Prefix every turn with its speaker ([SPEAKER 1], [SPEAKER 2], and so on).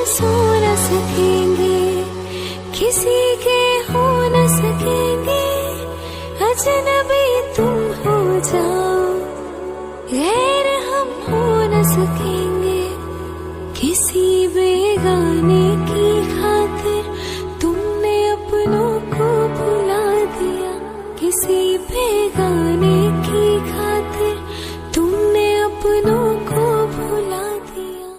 [SPEAKER 1] सो न सकेंगे, किसी के हो न सकेंगे, अजनबी तुम हो जाओ, गैर हम हो न सकेंगे, किसी बेगाने की खातिर तुमने अपनों को भुला दिया, किसी बेगाने